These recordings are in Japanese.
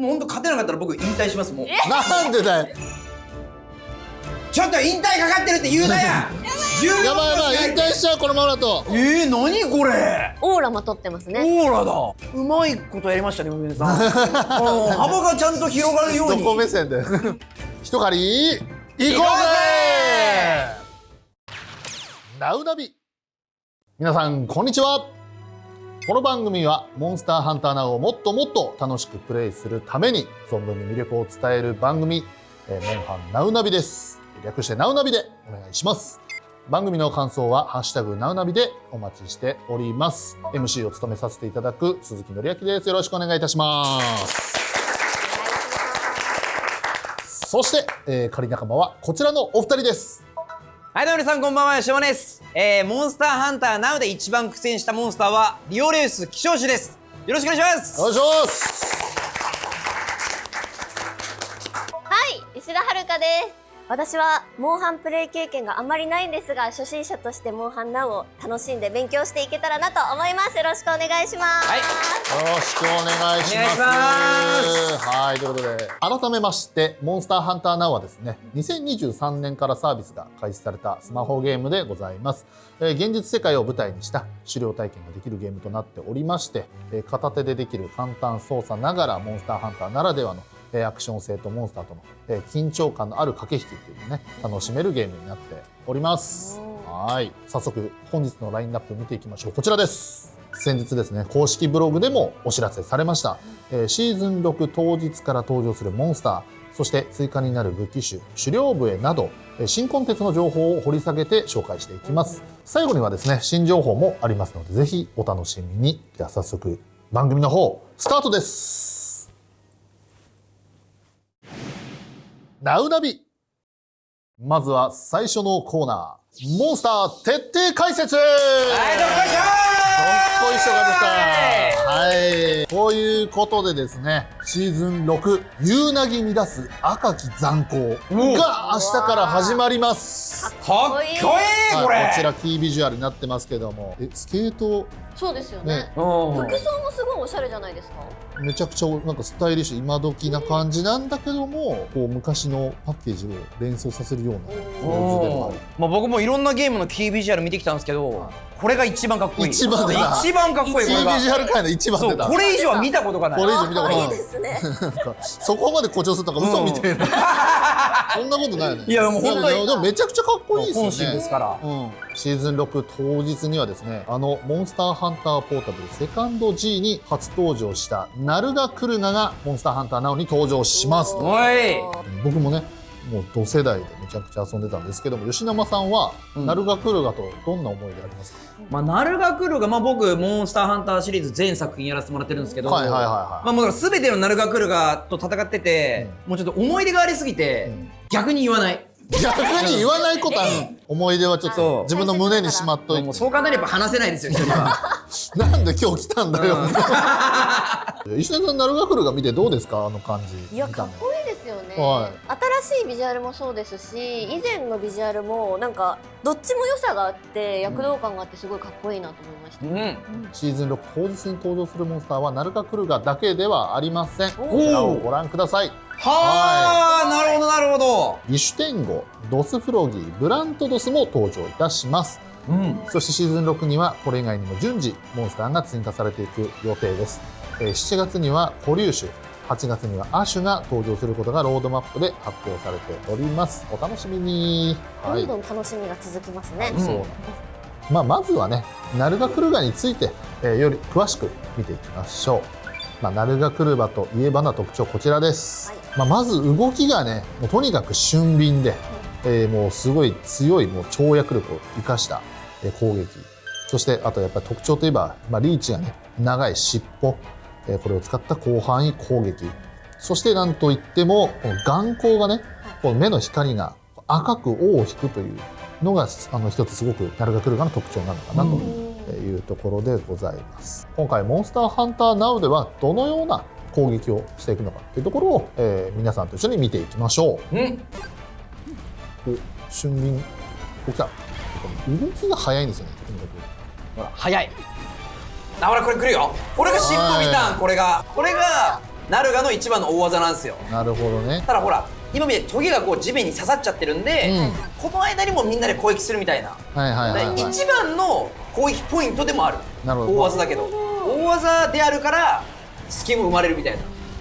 ほんと勝てなかったら僕引退しますもん。なんでだよ。ちょっと引退かかってるって言うなや。やばいやばい、引退しちゃうこのままだと。何これ。オーラまとってますね。オーラだ。うまいことやりましたね、梅さん。幅がちゃんと広がるように。どこ目線で。一狩り行こうぜ。ナウナビ。皆さんこんにちは。この番組はモンスターハンターナウをもっともっと楽しくプレイするために存分に魅力を伝える番組、モンハンナウナビです。略してナウナビでお願いします。番組の感想はハッシュタグナウナビでお待ちしております。MC を務めさせていただく鈴木紀明です。よろしくお願いいたします。そして、仮仲間はこちらのお二人です。はい、どうも皆さんこんばんは、しおです。モンスターハンターナウで一番苦戦したモンスターはリオレウス希少種です。よろしくお願いします。お願いします。はい、石田遥です。私はモンハンプレイ経験があまりないんですが、初心者としてモンハンナウを楽しんで勉強していけたらなと思います。よろしくお願いします。はい、よろしくお願いします。はい、ということで改めましてモンスターハンターナウはですね、2023年からサービスが開始されたスマホゲームでございます。現実世界を舞台にした狩猟体験ができるゲームとなっておりまして、片手でできる簡単操作ながらモンスターハンターならではのアクション性とモンスターとの緊張感のある駆け引きというね、楽しめるゲームになっております。はい、早速本日のラインナップ見ていきましょう。こちらです。先日ですね、公式ブログでもお知らせされました、シーズン6当日から登場するモンスター、そして追加になる武器種、狩猟笛など新コンテンツの情報を掘り下げて紹介していきます。最後にはですね、新情報もありますので、ぜひお楽しみに。では早速番組の方スタートです。ナウナビ。まずは最初のコーナー、モンスター徹底解説。はい、どっこいしょー。どっこいしょが出た。はい、こういうことでですね、シーズン6夕凪乱す赤き残光が明日から始まります。かっこいいこれ。こちらキービジュアルになってますけども、スケートそうですよね。服装もすごいおしゃれじゃないですか。めちゃくちゃなんかスタイリッシュ今時な感じなんだけども、こう昔のパッケージを連想させるような構図でもある。まあ僕もいろんなゲームのキービジュアル見てきたんですけど、これが一番かっこいい。一番出た。一番かっこいい。キービジュアル界の一番出た。これ以上は見たことがない。これ以上見たことない。いいですね。なんかそこまで誇張するとか嘘みたいな。そんなことないよね。いやもう本当に。でもめちゃくちゃかっこいいですよね。本心ですから。シーズン6当日にはですね、モンスターハンターポータブルセカンド G に初登場したナルガクルガがモンスターハンターナウに登場します。おい。僕もね、もう同世代でめちゃくちゃ遊んでたんですけども、吉生さんはナルガクルガとどんな思い出ありますか？まあナルガクルガ、まあ僕モンスターハンターシリーズ全作品やらせてもらってるんですけど、まあもう全てのナルガクルガと戦ってて、もうちょっと思い出がありすぎて、逆に言わない。逆に言わないことある。思い出はちょっと自分の胸にしまっといて。もうそう簡単にやっぱ話せないですよ、一人は。なんで今日来たんだよ。石田さん、ナルガクルガ見てどうですか、あの感じ。いや、かっこいいですよね。はい、新しいビジュアルもそうですし、以前のビジュアルもなんかどっちも良さがあって躍動感があってすごいかっこいいなと思いました。シーズン6当日に登場するモンスターはナルガクルガだけではありません。こちらをご覧ください。はあ、なるほどなるほど。リシュテンゴ、ドスフロギー、ブラントドスも登場いたします。そしてシーズン6にはこれ以外にも順次モンスターが追加されていく予定です。7月には固粒種、8月には亜種が登場することがロードマップで発表されております。お楽しみに。どんどん楽しみが続きますね。そうなんです。まずはね、ナルガクルガについて、より詳しく見ていきましょう。ナルガクルガといえばの特徴こちらです。まず動きがね、もうとにかく俊敏で、もうすごい強いもう跳躍力を生かした攻撃、そしてあとやっぱり特徴といえば、リーチがね長い尻尾、これを使った広範囲攻撃、そしてなんといってもこの眼光がね、この目の光が赤く尾を引くというのが一つすごくナルガクルガの特徴なのかなというところでございます。今回モンスターハンターナウではどのような攻撃をしていくのかというところを、皆さんと一緒に見ていきましょう。俊敏、こ来た。動きが速いんですよね。ほら、速い。あ、ほらこれ来るよ。これが尻尾みたん。これがナルガの一番の大技なんですよ。なるほどね。ただほら今みたいにトゲがこう地面に刺さっちゃってるんで、この間にもみんなで攻撃するみたいな、一番の攻撃ポイントでもある。なるほど。大技だけど大技であるから隙も生まれるみたいな、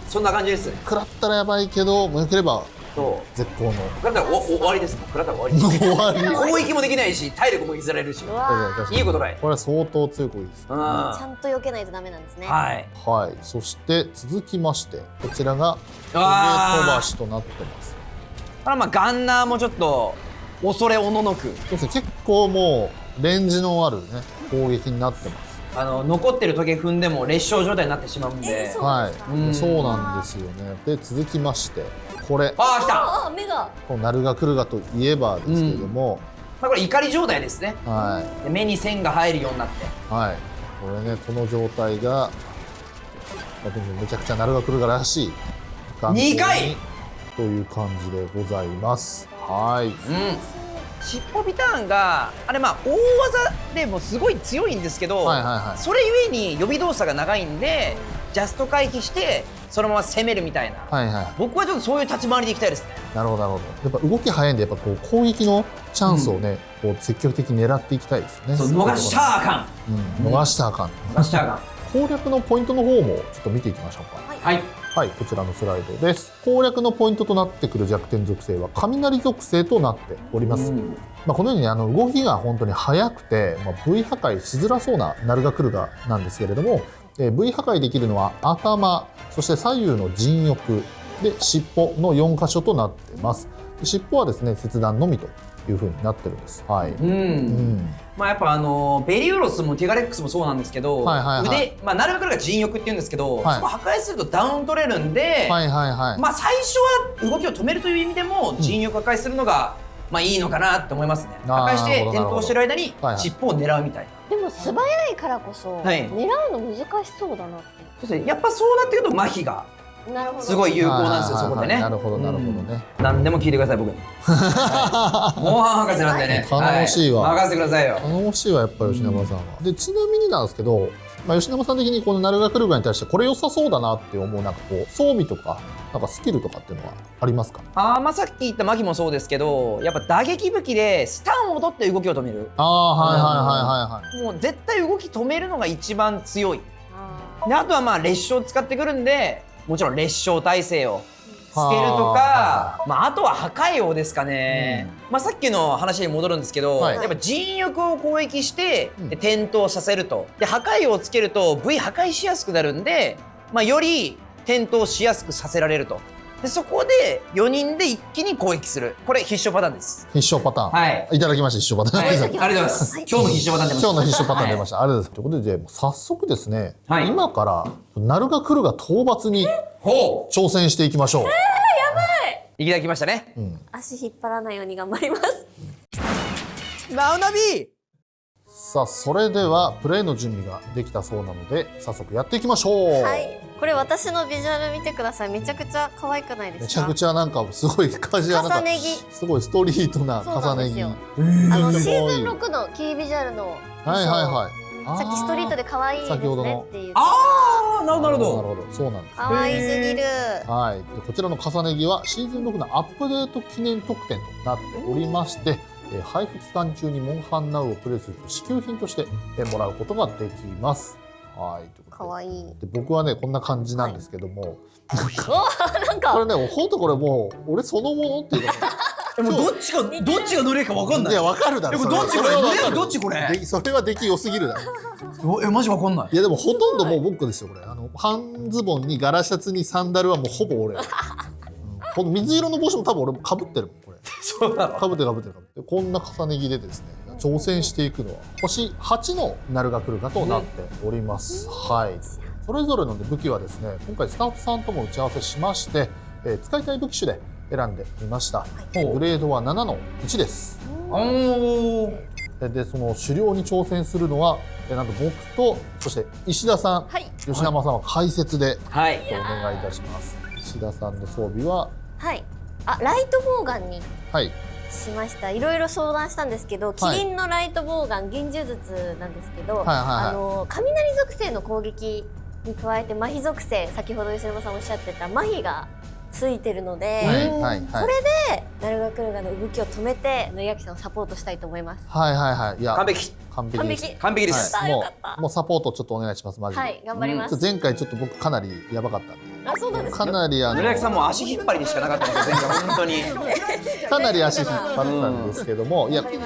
そんな感じです。食らったらやばいけどもよければ絶好の。食らったら終わりです。食らったら終わりです。終わり。攻撃もできないし体力も削られるし、いいことない。これは相当強い攻撃です。ちゃんと避けないとダメなんですね。はいはい。そして続きましてこちらがトゲ飛ばしとなってます。まあガンナーもちょっと恐れおののく。そうですね。結構もうレンジのあるね攻撃になってます。残ってるトゲ踏んでも裂傷状態になってしまうんで、はい、そうなんですよね。で続きましてこれ、来た。目が。このナルガクルガといえばですけれども、これ怒り状態ですね。はい。で目に線が入るようになって、はい。これねこの状態がめちゃくちゃナルガクルガらしい2回という感じでございます。はい。尻尾ビターンがあれ大技でもすごい強いんですけど、それゆえに予備動作が長いんでジャスト回避してそのまま攻めるみたいな、僕はちょっとそういう立ち回りでいきたいですね。なるほどなるほど。やっぱ動き早いんでやっぱこう攻撃のチャンスをね、こう積極的に狙っていきたいですね。逃したらあかん。逃したらあかん。逃したらあかん。攻略のポイントの方もちょっと見ていきましょうか。はいはい、こちらのスライドです。攻略のポイントとなってくる弱点属性は雷属性となっております。このように動きが本当に速くて、V 破壊しづらそうなナルガクルガなんですけれども、V 破壊できるのは頭、そして左右の陣翼で尻尾の4箇所となっています。尻尾はですね切断のみという風になってるんです。はい。やっぱベリウロスもティガレックスもそうなんですけど、腕ナルガクルガ陣翼っていうんですけど、そこ破壊するとダウン取れるんで、最初は動きを止めるという意味でも陣翼破壊するのがいいのかなって思いますね。破壊して転倒してる間に尻尾を狙うみたいな。でも素早いからこそ狙うの難しそうだなって。やっぱそうなってくると麻痺がすごい有効なんですよ、そこでね。なるほどなるほどね。何でも聞いてください僕に。モンハン博士なんでね。頼もしいわ。任せてくださいよ。頼もしいわやっぱ吉永さんは。でちなみになんですけど、吉永さん的にこのナルガクルガに対してこれ良さそうだなって思うなんかこう装備とかなんかスキルとかっていうのはありますか？さっき言った麻痺もそうですけど、やっぱ打撃武器でスタンを取って動きを止める。もう絶対動き止めるのが一番強い。であとは裂傷使ってくるんで、もちろん裂傷耐性をつけるとか、あとは破壊王ですかね。さっきの話に戻るんですけど、やっぱ陣翼を攻撃して転倒させると。で破壊王をつけると V 破壊しやすくなるんで、より転倒しやすくさせられると。でそこで4人で一気に攻撃する。これ必勝パターンです。必勝パターン。はい。いただきました必勝パターン。ありがとうございます。今日の必勝パターン出ました。今日の必勝パターン出ました。ありがとうございます。ということで早速ですね、今からナルガクルガ討伐に挑戦していきましょう。やばい。いきなり来ましたね。足引っ張らないように頑張ります。ナウナビ。さあそれではプレイの準備ができたそうなので早速やっていきましょう。はい。これ私のビジュアル見てください。めちゃくちゃ可愛くないですか？めちゃくちゃなんかすごいカジュアルな、すごいストリートな重ね着。シーズン6のキービジュアルのさっきストリートで可愛いですねっていう。なるほどなるほど。そうなんです。可愛すぎる。はい。でこちらの重ね着はシーズン6のアップデート記念特典となっておりまして、配布期間中にモンハンナウをプレイすると支給品としてもらうことができます。はい。かわいい。で僕はねこんな感じなんですけども、なんかこれね本当これもう俺そのものっていうか、もうどっちが乗れるか分かんない。いや分かるだろ。どっちこれ？どっちこれ？それは出来良すぎるだろ。マジ分かんない。いやでもほとんどもう僕ですよこれ。半ズボンに柄シャツにサンダルはもうほぼ俺。この水色の帽子も多分俺も被ってるもんこれ。そうなの。被ってる。こんな重ね着でですね挑戦していくのは星8のナルガクルガとなっております。はい。それぞれの武器はですね今回スタッフさんとも打ち合わせしまして、使いたい武器種で選んでみました。グレードは7の1です。でその狩猟に挑戦するのはなんと僕とそして石田さん、吉永さんは解説でお願いいたします。石田さんの装備はライトボウガンにしました。いろいろ相談したんですけど、キリンのライトボウガン幻獣術なんですけど、雷属性の攻撃に加えて麻痺属性、先ほど吉野さんおっしゃってた麻痺がついてるので、それでナルガクルガの動きを止めてのりあきさんをサポートしたいと思います。はいはいはい。いや完璧完璧です。完璧です、よかった。もうサポートちょっとお願いしますマジで。はい、頑張ります。前回ちょっと僕かなりやばかったんで。あ、そうなんですか。かなりのりあきさんも足引っ張りでしかなかったんですよ前回本当に。かなり足引っ張ったんですけども、いや今日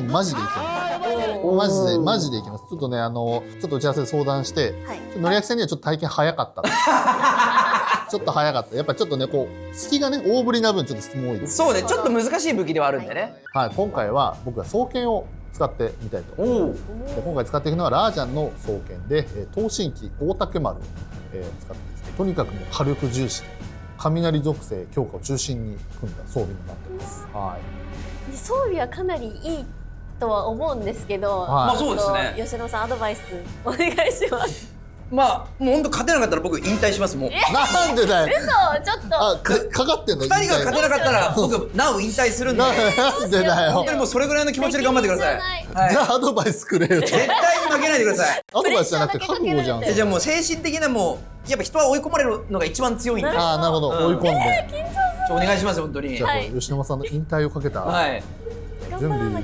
マジでいけます。マジでいけます。ちょっとねちょっと打ち合わせで相談して、のりあきさんにはちょっと体験早かった。ちょっと早かった。やっぱちょっとねこう隙がね大振りな分ちょっと隙も多いです。そうね、ちょっと難しい武器ではあるんでね。はい、今回は僕が双剣を使ってみたいと思います。で今回使っていくのはラージャンの双剣で東進機大竹丸を使ってですね、とにかくもう火力重視で雷属性強化を中心に組んだ装備になってます。はい。装備はかなりいいとは思うんですけど、まあそうですね。吉野さんアドバイスお願いします。まあもう本当勝てなかったら僕引退しますもう。なんでだよ。嘘、ちょっと。あ、かかってんの。2人が勝てなかったら僕なお引退するんで。なんでだよ。本当にもうそれぐらいの気持ちで頑張ってください。じゃあアドバイスくれよ。絶対に負けないでください。アドバイスじゃなくて覚悟じゃん。じゃあもう精神的なもうやっぱ人は追い込まれるのが一番強いんで。ああ、なるほど。追い込んで。お願いします本当に。じゃあ吉野さんの引退をかけた準備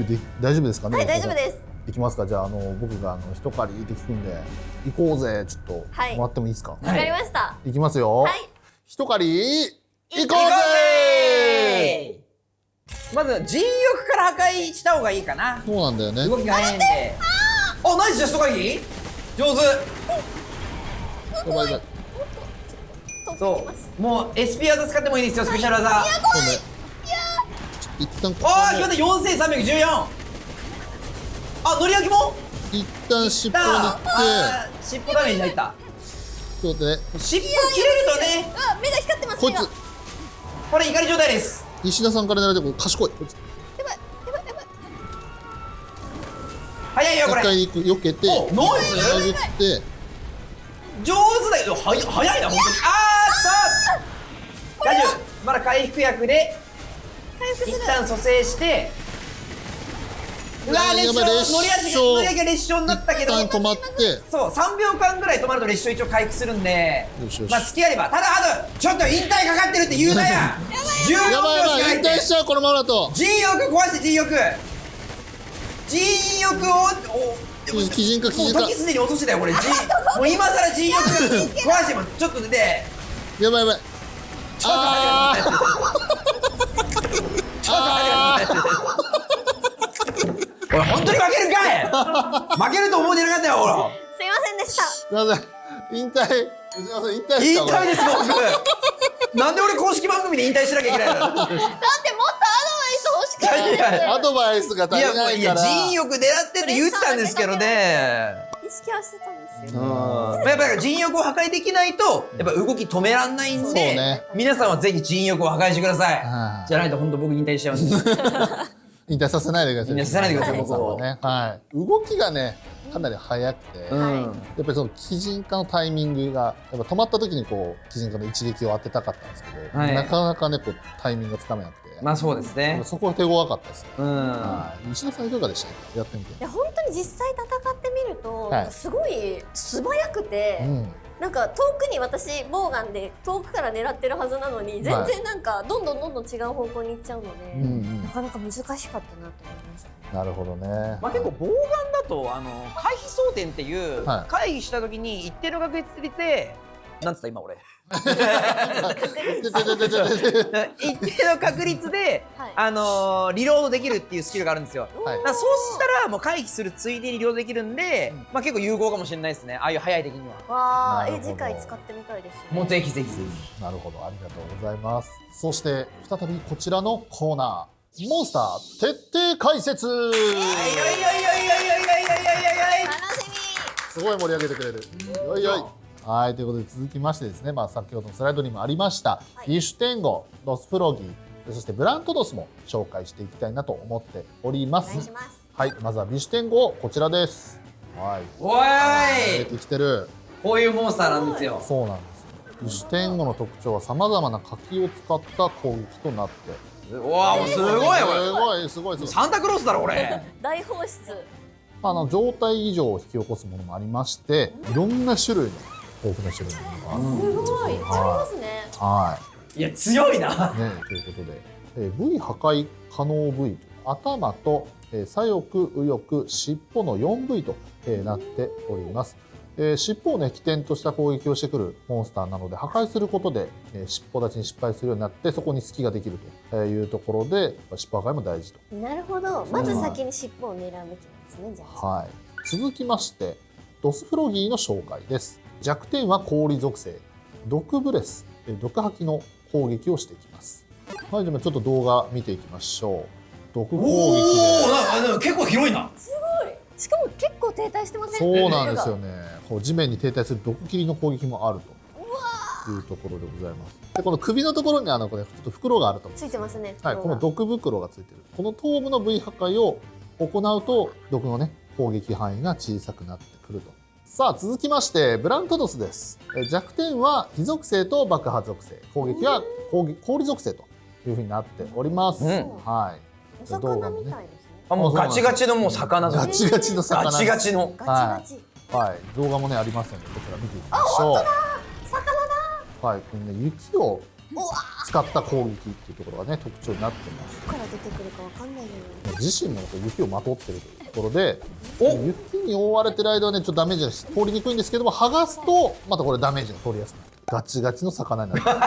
で大丈夫ですかね。はい、大丈夫です。いきますか。じゃあ僕が一狩りで聞くんで行こうぜ。ちょっともらってもいいですか。わかりました。いきますよ。はい。一狩り行こうぜ。まず人欲から破壊した方がいいかな。そうなんだよね。動きが早いんで。あ、ナイスじゃん、人狩り上手。そうもう SP 技使ってもいいですよ、スペシャル技。そうね。一旦ああ、決まった4314。あ、のり焼きも一旦尻尾に行って尻尾ダメージ入った。そうで尻尾切れるとね、あ、目が光ってます。こいつこれ怒り状態です。石田さんから狙われて賢い。やばいやばいやばい。早いよこれ。一回避けてお、ナイス殴って上手だけど早いな本当に。あーっと大丈夫、まだ回復薬で一旦蘇生して、うわー、列車乗り上げが列車になったけど、一旦止まってそう3秒間ぐらい止まると列車一応回復するんで、よしよしまあ好きあれば。ただちょっと引退かかってるって言うなや。14秒しやばいやばかないって。い引退しちゃうこのままだと。人欲壊して、人欲を鬼人か鬼人か。もう時すでに落としてたよこれ。もう今更人欲壊してもちょっとでやばいやばい。ちょっと待ってちょっと待っておい、本当に負けるかい。負けると思ってなかったよほら。すいませんでした。すいません。引退。すいません引退引した。退です僕。なんで俺公式番組で引退しなきゃいけないの。だってもっとアドバイス欲しかったですよ。アドバイスが足りないから。人欲狙ってって言ってたんですけどね。意識はしてたんですよ。やっぱり人欲を破壊できないとやっぱ動き止めらんないんで、ね、皆さんはぜひ人欲を破壊してください。じゃないと本当僕引退しちゃうんです。引退させないでください。引退させないでください。僕はね。はい。動きがねかなり速くて、やっぱりその鬼人化のタイミングがやっぱ止まった時にこう鬼人化の一撃を当てたかったんですけど、なかなかねこうタイミングがつかめなくて。まあそうですね。そこは手強かったですね。西田さんいかがでしたか。やってみて。いや本当に実際戦ってみると、すごい素早くて、なんか遠くに私ボウガンで遠くから狙ってるはずなのに全然なんかどんどん違う方向に行っちゃうので、なかなか難しかったなと思いました。なるほどね。まあ結構ボウガンだと回避装填っていう回避した時に一定の確率でなんつった今俺。一定の確率で、リロードできるっていうスキルがあるんですよ。そうしたらもう回避するついでにリロードできるんで、まあ結構有効かもしれないですね。ああいう早い時には。わあ、次回使ってみたいですね。もうぜひぜひぜひ。なるほど、ありがとうございます。そして再びこちらのコーナー、モンスター徹底解説。すごい盛り上げてくれる。よいよい。はい、ということで続きましてですね、まあ、先ほどのスライドにもありました、ビシュテンゴ、ロスプロギー、そしてブラントドスも紹介していきたいなと思っております。お願いします。はい、まずはビシュテンゴ、こちらです。はい。おい。出てきてる。こういうモンスターなんですよ。そうなんです。ビシュテンゴの特徴はさまざまな火器を使った攻撃となって。うわ、すごい。すごい。サンタクロースだろこれ。大放出。状態異常を引き起こすものもありまして、いろんな種類の豊富な種類のものがある。すごい、いっぱいありますね。はい。いや強いな。ね、ということで、部位破壊可能部位、頭と左翼、右翼、尻尾の4部位となっております。尻尾をね起点とした攻撃をしてくるモンスターなので、破壊することで尻尾立ちに失敗するようになって、そこに隙ができるというところで、尻尾破壊も大事と。なるほど、まず先に尻尾を狙うべきなんですね、じゃあ。はい。続きましてドスフロギーの紹介です。弱点は氷属性、毒ブレス、毒吐きの攻撃をしていきます。はい、でもちょっと動画見ていきましょう。毒攻撃で。おお、結構広いな。すごい。しかも結構停滞してません？そうなんですよね。こう地面に停滞する毒切りの攻撃もあるというところでございます。でこの首のところにこれちょっと袋があると思うんです。ついてますね。はい、この毒袋がついてる。この頭部の部位破壊を行うと毒のね攻撃範囲が小さくなってくると。さあ続きましてブラントドスです。弱点は火属性と爆破属性、攻撃は氷属性というふうになっております。はい。お魚みたいですね。もうガチガチのもう魚ガチガチの魚。ガチガチの。ガチガチ。はい。動画もねありますのでこちら見ていきましょう。魚だ。はい。これね雪を使った攻撃っていうところがね特徴になってます。どこから出てくるかわかんないのよ。自身も雪をまとってるというところで、雪に覆われてる間はねちょっとダメージが通りにくいんですけども、剥がすとまたこれダメージが通りやすくなる。ガチガチの魚になってます。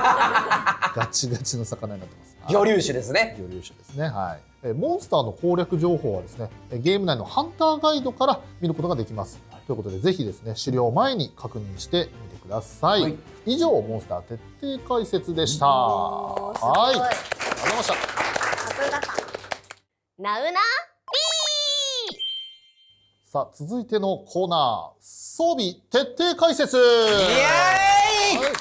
ガチガチの魚になってます。魚粒子ですね。魚粒子ですね。はい。モンスターの攻略情報はですね、ゲーム内のハンターガイドから見ることができます。ということでぜひですね狩猟前に確認してみてください。以上モンスター徹底解説でした。はい。ありがとうございました。さすがだ。ナウナさあ続いてのコーナー、装備徹底解説。イエーイ、はい、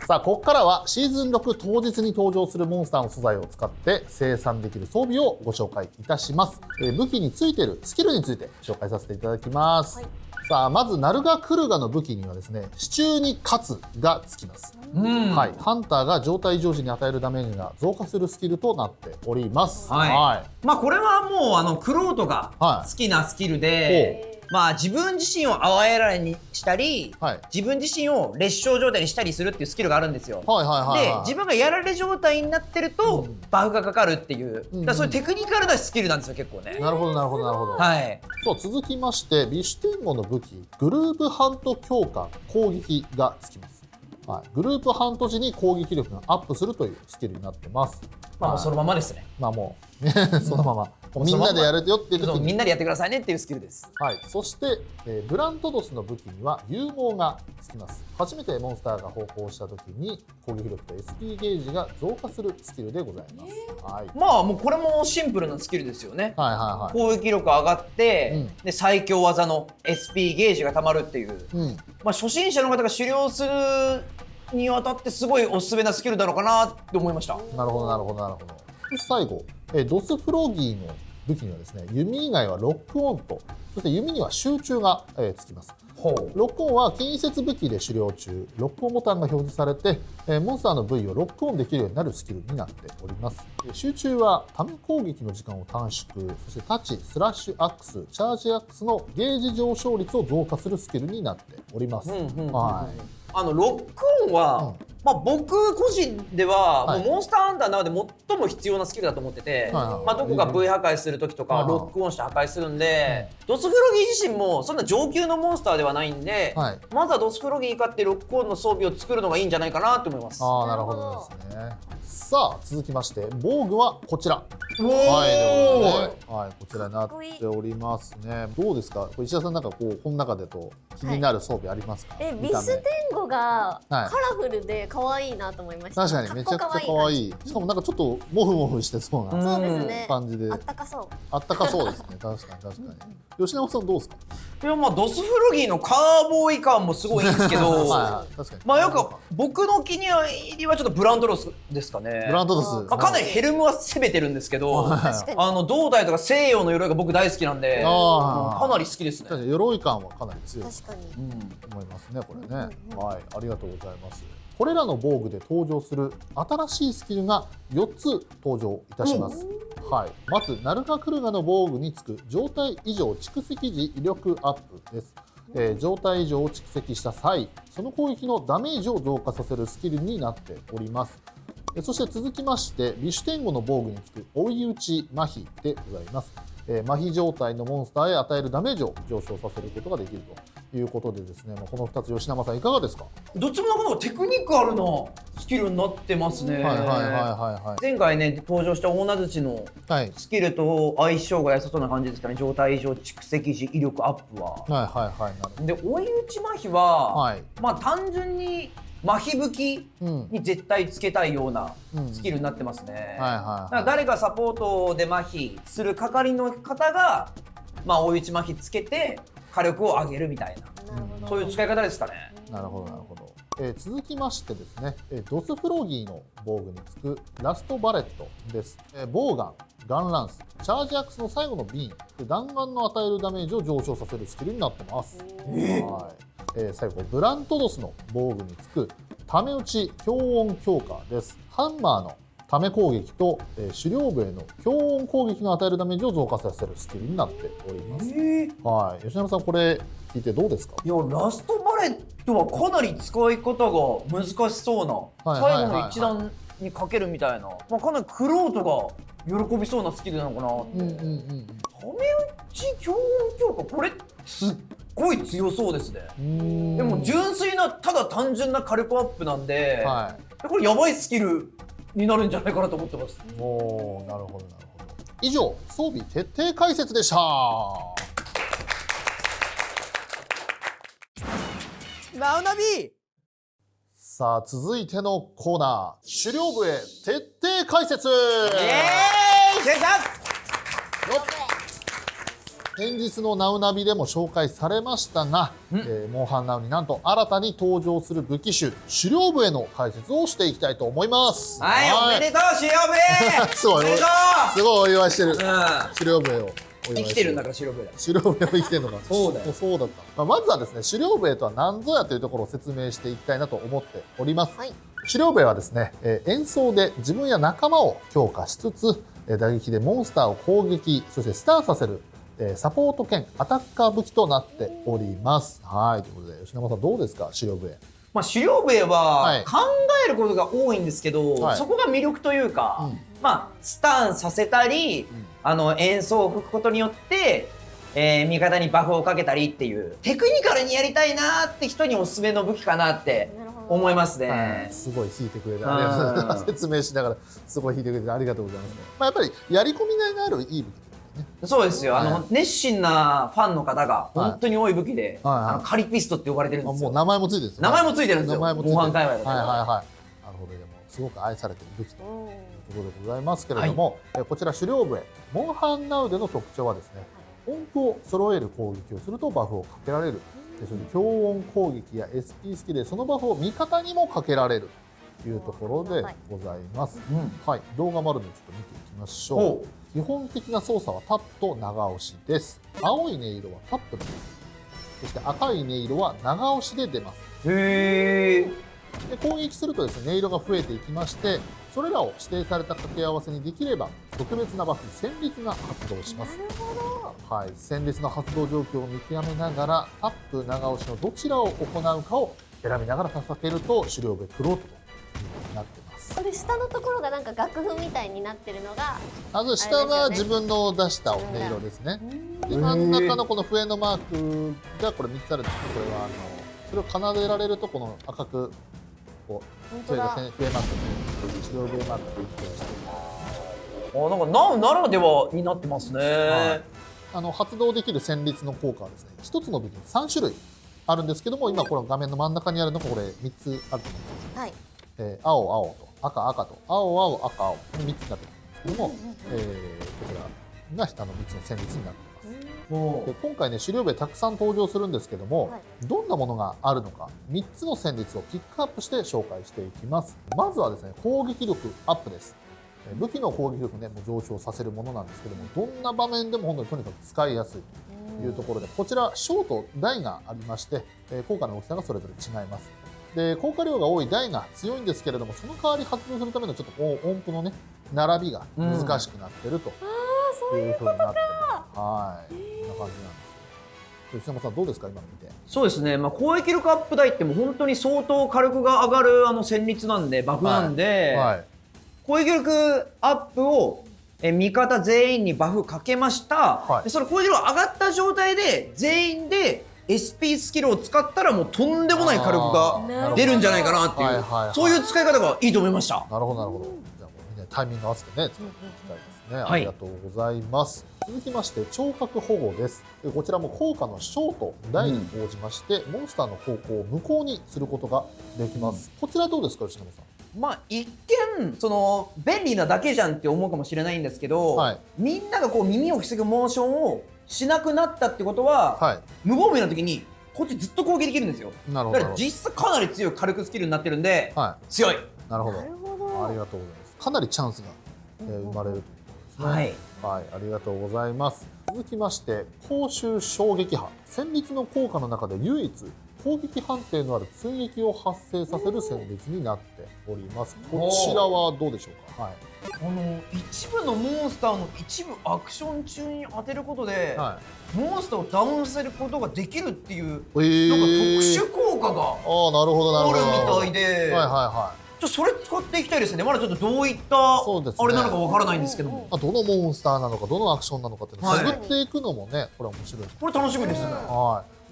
さあここからはシーズン6当日に登場するモンスターの素材を使って生産できる装備をご紹介いたします。武器についているスキルについて紹介させていただきます。はい、さあまずナルガクルガの武器にはですね、支柱に勝つがつきます。はい、ハンターが状態異常時に与えるダメージが増加するスキルとなっております。はい、はい、まあこれはもうクロートが好きなスキルで、まあ自分自身を淡えられにしたり、自分自身を裂傷状態にしたりするっていうスキルがあるんですよ。で自分がやられ状態になってるとバフがかかるっていう、だからそういうテクニカルなスキルなんですよ結構ね。なるほどなるほどなるほど。はい。そう続きましてビシュテンゴの武器グループハント強化攻撃がつきます。はい、グループハント時に攻撃力がアップするというスキルになってます。まあもうそのままですね。まあもうそのままみんなでやるよっていう時にみんなでやってくださいねっていうスキルです。はい。そして、ブラントドスの武器には勇猛がつきます。初めてモンスターが歩行した時に攻撃力と SP ゲージが増加するスキルでございます。はい。まあもうこれもシンプルなスキルですよね。はいはいはい。攻撃力上がって、で最強技の SP ゲージがたまるっていう。まあ初心者の方が狩猟するにあたってすごいおすすめなスキルだろうかなって思いました。なるほどなるほどなるほど。最後、ドスフロギーの武器にはですね、弓以外はロックオンと、そして弓には集中が、つきます。ロックオンは近接武器で狩猟中、ロックオンボタンが表示されて、モンスターの部位をロックオンできるようになるスキルになっております。集中はため攻撃の時間を短縮、そしてタッチ、スラッシュアックス、チャージアックスのゲージ上昇率を増加するスキルになっております。はい。ロックオンは、まあ僕個人では、もうモンスターハンターの中で最も必要なスキルだと思ってて、まあどこか V 破壊する時とかロックオンして破壊するんで、ドスフロギー自身もそんな上級のモンスターではないんで、まずはドスフロギー買ってロックオンの装備を作るのがいいんじゃないかなと思います。ああ、なるほどですね。さあ続きまして防具はこちら。はい、こちらになっておりますね。どうですか、石田さん、なんかこの中でと気になる装備ありますか？ビステンゴがカラフルで可愛いなと思いました。確かにめちゃくちゃ可愛い。しかもなんかちょっとモフモフしてそうな感じで、あったかそう。あったかそうですね。確かに確かに。吉永さんどうですか？いや、まあドスフロギーのカーボーイ感もすごいんですけど、まあよく僕の気に入りはちょっとブランドロスですかね。ブランドロス。かなりヘルムは攻めてるんですけど、胴体とか西洋の鎧が僕大好きなんで、かなり好きですね。鎧感はかなり強い。確かに。思いますねこれね。はい、ありがとうございます。これらの防具で登場する新しいスキルが4つ登場いたします。はい、まずナルカクルガの防具につく状態異常蓄積時威力アップです。状態異常を蓄積した際、その攻撃のダメージを増加させるスキルになっております。そして続きまして、ビシュテンゴの防具につく追い打ち麻痺でございます。麻痺状態のモンスターへ与えるダメージを上昇させることができるということでですね、この2つ吉永さんいかがですか？どっちもなんかテクニックあるなスキルになってますね。前回ね登場した大名槌のスキルと相性が良さそうな感じですかね。状態異常蓄積時威力アップは。で追い打ち麻痺は、まあ単純に麻痺武器に絶対つけたいようなスキルになってますね。だから誰がサポートで麻痺する係の方が、まあ追い打ち麻痺つけて火力を上げるみたいな、そういう使い方ですかね。なるほどなるほど。続きましてですね、ドスフロギーの防具につくラストバレットです。ボウガン、ガンランス、チャージアックスの最後のビーン、弾丸の与えるダメージを上昇させるスキルになってます。最後ブラントドスの防具につくため打ち強音強化です。ハンマーのため攻撃と狩猟笛の強音攻撃が与えるダメージを増加させるスキルになっております。吉永さんこれ聞いてどうですか？いやラストバレットはかなり使い方が難しそうな、最後の一段にかけるみたいな、まあ、かなりクロートが喜びそうなスキルなのかなって。ため打ち強音強化これすっごい強そうですね。でも純粋なただ単純な火力アップなんで、これやばいスキルになるんじゃないかなと思ってます。おお、なるほどなるほど。以上装備徹底解説でした。ナウナビ。さあ続いてのコーナー、狩猟笛徹底解説。先日のナウナビでも紹介されましたが、モンハンナウになんと新たに登場する武器種狩猟笛の解説をしていきたいと思います。はい、おめでとう狩猟笛。すごいお祝いしてる。狩猟笛を生きてるんだから狩猟笛だ。狩猟笛を生きてるのか。そうだよ。そうだった。まずはですね、狩猟笛とは何ぞやというところを説明していきたいなと思っております。狩猟笛はですね、演奏で自分や仲間を強化しつつ、打撃でモンスターを攻撃、そしてスタンさせるサポート兼アタッカー武器となっております。はい、ということで吉永さんどうですか狩猟笛。まあ狩猟笛は考えることが多いんですけど、そこが魅力というか、まあスタンさせたり、演奏を吹くことによって、味方にバフをかけたりっていうテクニカルにやりたいなって人におすすめの武器かなって思いますね。すごい弾いてくれてありがとうございます。説明しながらすごい弾いてくれてありがとうございますね。やっぱりやり込みがいがあるいい武器。そうですよ。熱心なファンの方が本当に多い武器で、カリピストって呼ばれてるんですよ。もう名前もついてるんですよ。名前もついてるんですよ。模範界隈だから。なるほど。でもすごく愛されている武器ということでございますけれども、こちら狩猟笛モンハンナウでの特徴はですね、音符を揃える攻撃をするとバフをかけられる。そして強音攻撃や SP スキルでそのバフを味方にもかけられるというところでございます。はい、動画もあるのでちょっと見ていきましょう。基本的な操作はタップと長押しです。青い音色はタップで、そして赤い音色は長押しで出ます。で攻撃するとですね、音色が増えていきまして、それらを指定された掛け合わせにできれば特別なバフ戦慄が発動します。はい、戦慄の発動状況を見極めながらタップ長押しのどちらを行うかを選びながら叩けると狩猟笛クロートとなってます。これ下のところがなんか楽譜みたいになってるのが、下が自分の出した音色ですね。で真ん中のこの笛のマークがこれ3つあるんですけど、これはそれを奏でられるとこの赤くこう笛が笛マークに狩猟笛マークが点灯している。なんかナウならではになってますね。発動できる戦慄の効果はですね、1つの武器に3種類あるんですけども、今この画面の真ん中にあるのがこれ3つあると思うんです。青青と赤赤と青青赤青の3つになってるんですけども、こちらが下の3つの戦慄になっています。で今回ね狩猟笛たくさん登場するんですけども、どんなものがあるのか3つの戦慄をピックアップして紹介していきます。まずはですね、攻撃力アップです。武器の攻撃力ねも上昇させるものなんですけども、どんな場面でも本当にとにかく使いやすいというところで、こちら小と大がありまして、効果の大きさがそれぞれ違います。で効果量が多い台が強いんですけれども、その代わり発動するためのちょっと音符のね並びが難しくなってるというふうになってます。はい、こんな感じなんですよ。吉山さんどうですか今の見て。そうですね、攻撃力アップ台ってもう本当に相当火力が上がる戦率なんで、バフなんで、攻撃力アップを味方全員にバフかけました、でその攻撃力上がった状態で全員で SP スキルを使ったらもうとんでもない火力が出るんじゃないかなっていう、そういう使い方がいいと思いました。なるほどなるほど。じゃあもうみんなタイミング合わせてね使っていきたいですね。ありがとうございます。続きまして聴覚保護です。こちらも効果のショート台に応じまして、モンスターの方向を無効にすることができます。こちらどうですか吉野さん。一見便利なだけじゃんって思うかもしれないんですけど、みんながこう耳を防ぐモーションをしなくなったってことは、無防備な時にこっちずっと攻撃できるんですよ。だから実質かなり強い火力スキルになってるんで、強い。なるほど。ありがとうございます。かなりチャンスが生まれるということですね。はい、ありがとうございます。続きまして公衆衝撃波、戦慄の効果の中で唯一攻撃判定のある追撃を発生させる戦慄になっております。こちらはどうでしょうか。一部のモンスターの一部アクション中に当てることで、モンスターをダウンさせることができるっていう、なんか特殊効果があるみたいで、それ使っていきたいですね。まだちょっとどういったあれなのかわからないんですけども、どのモンスターなのかどのアクションなのかっていうのを探っていくのもね、これ面白い。これ楽しみですね。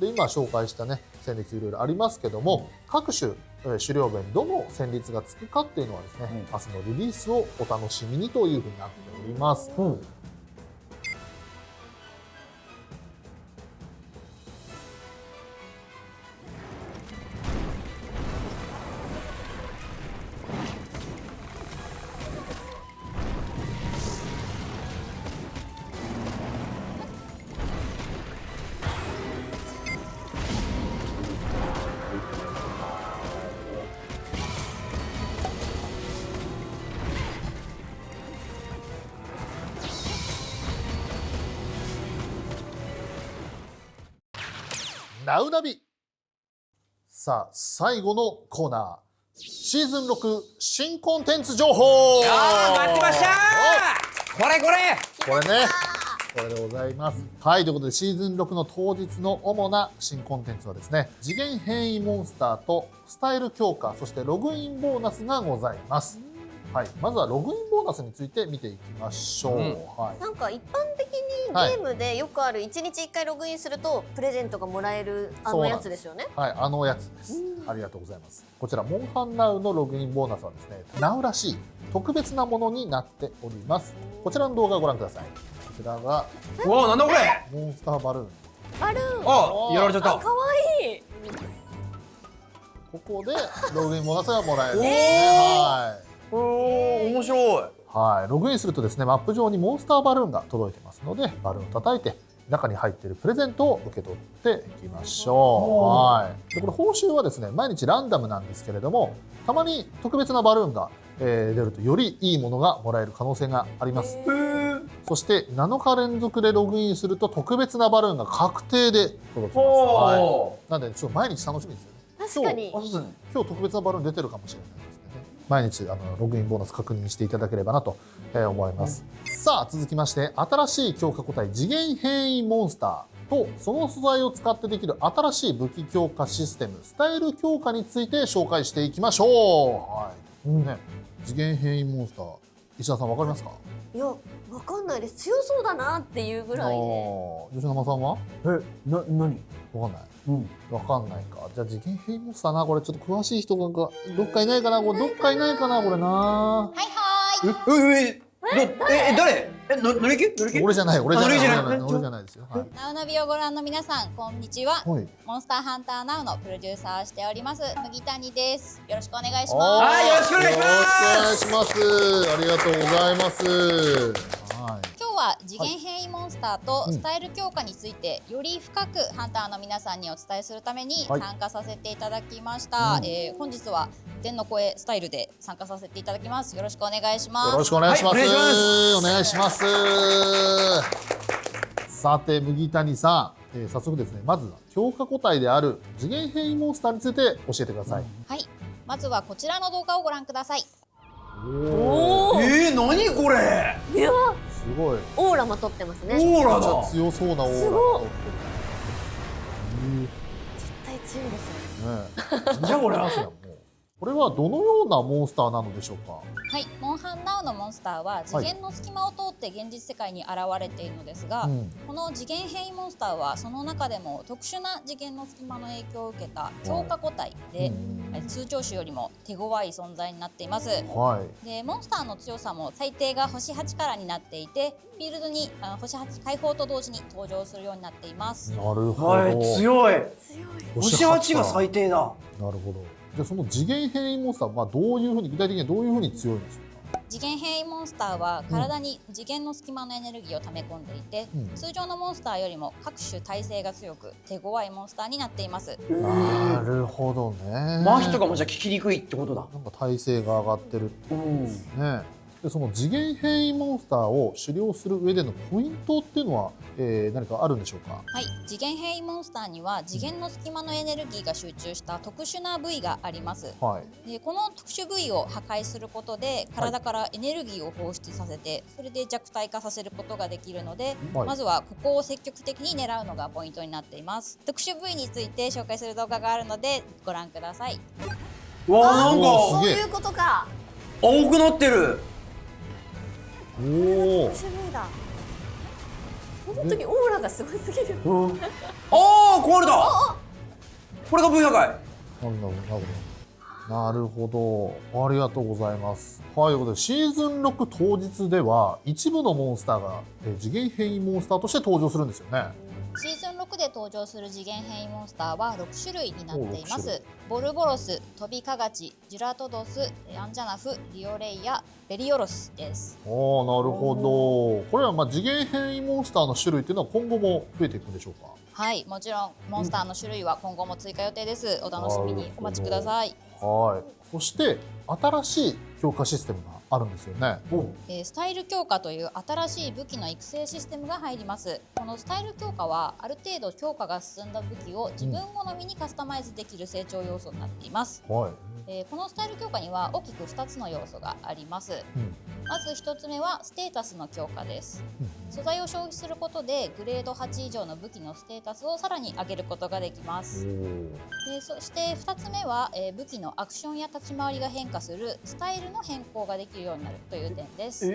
で今紹介したね戦慄いろいろありますけども、各種狩猟弁どの戦慄がつくかっていうのはですね、明日のリリースをお楽しみにというふうになっております。ナウナビ。さあ最後のコーナー、シーズン6新コンテンツ情報。待ってましたー。これね、これでございます。はい、ということでシーズン6の当日の主な新コンテンツはですね、次元変異モンスターとスタイル強化、そしてログインボーナスがございます。はい、まずはログインボーナスについて見ていきましょう。なんか一般的にゲームでよくある1日1回ログインするとプレゼントがもらえるやつですよね。はい、やつです。ありがとうございます。こちらモンハンナウのログインボーナスはですね、ナウらしい特別なものになっております。こちらの動画をご覧ください。こちらがなんだこれ、モンスターバルーン。やられちゃった。かわいい。ここでログインボーナスがもらえるんですね。面白い。ログインするとですね、マップ上にモンスターバルーンが届いてますので、バルーンを叩いて中に入っているプレゼントを受け取っていきましょう。でこれ報酬はですね、毎日ランダムなんですけれども、たまに特別なバルーンが、出るとよりいいものがもらえる可能性があります。そして7日連続でログインすると特別なバルーンが確定で届きます。なんでちょっと毎日楽しみですよね。確かに今日特別なバルーン出てるかもしれないですね。毎日ログインボーナス確認していただければなと思います。さあ続きまして、新しい強化個体次元変異モンスターとその素材を使ってできる新しい武器強化システムスタイル強化について紹介していきましょう。次元変異モンスター、石田さんわかりますか？いや、わかんないです。強そうだなっていうぐらいで。吉永さんは？何？わかんない。わかんないか。じゃあ次元変異モンスターな、これちょっと詳しい人がどっかいないかな、これな。誰？乗り気？俺じゃないですよ。ナウナビをご覧の皆さん、こんにちは。モンスターハンターナウのプロデューサーをしております麦谷です。よろしくお願いします。よろしくお願いします。ありがとうございます。今日は次元変異モンスターとスタイル強化についてより深くハンターの皆さんにお伝えするために参加させていただきました。本日は天の声スタイルで参加させていただきます。よろしくお願いします。よろしくお願いします。お願いします。さて麦谷さん、早速ですね、まずは強化個体である次元変異モンスターについて教えてください。はい、まずはこちらの動画をご覧ください。おお。何これ。いや、すごい。オーラまとってますね。オーラめっちゃだ。強そうなオーラすごいが残って絶対強いですよ。る。ね。じゃあこれもうこれはどのようなモンスターなのでしょうか。はい、モンハンナウのモンスターは次元の隙間を通って現実世界に現れているのですが、この次元変異モンスターはその中でも特殊な次元の隙間の影響を受けた強化個体で、通常種よりも手強い存在になっています。でモンスターの強さも最低が星8からになっていて、フィールドに星8解放と同時に登場するようになっています。なるほど。はい、強い。星星8が最低だ。なるほど。じゃあその次元変異モンスターはどういうふうに、具体的にはどういうふうに強いんでしょうか。次元変異モンスターは体に次元の隙間のエネルギーを溜め込んでいて、通常のモンスターよりも各種耐性が強く手強いモンスターになっています。なるほどね。麻痺とかもじゃあ効きにくいってことだ。なんか耐性が上がってるってことですね。でその次元変異モンスターを狩猟する上でのポイントっていうのは、何かあるんでしょうか。はい、次元変異モンスターには次元の隙間のエネルギーが集中した特殊な部位があります。でこの特殊部位を破壊することで体からエネルギーを放出させて、それで弱体化させることができるので、まずはここを積極的に狙うのがポイントになっています。特殊部位について紹介する動画があるのでご覧ください。わあ、なんかそういうことか。青くなってる。おお。特殊部位だ。本当にオーラがすごすぎる。ああ、これだ。これが V 破壊。なるほど。ありがとうございます。はい、ということでシーズン6当日では一部のモンスターが次元変異モンスターとして登場するんですよね。シーズン6で登場する次元変異モンスターは6種類になっています。ボルボロス、トビカガチ、ジュラトドス、アンジャナフ、リオレイヤ、ベリオロスです。なるほど。これは次元変異モンスターの種類っていうのは今後も増えていくんでしょうか。はい、もちろんモンスターの種類は今後も追加予定です。お楽しみにお待ちください。はい。そして新しい強化システムがあるんですよね。スタイル強化という新しい武器の育成システムが入ります。このスタイル強化はある程度強化が進んだ武器を自分好みにカスタマイズできる成長要素になっています。このスタイル強化には大きく2つの要素があります。まず1つ目はステータスの強化です。素材を消費することでグレード8以上の武器のステータスをさらに上げることができます。そして2つ目は武器のアクションや立ち回りが変化するスタイルの変更ができるようになるという点です。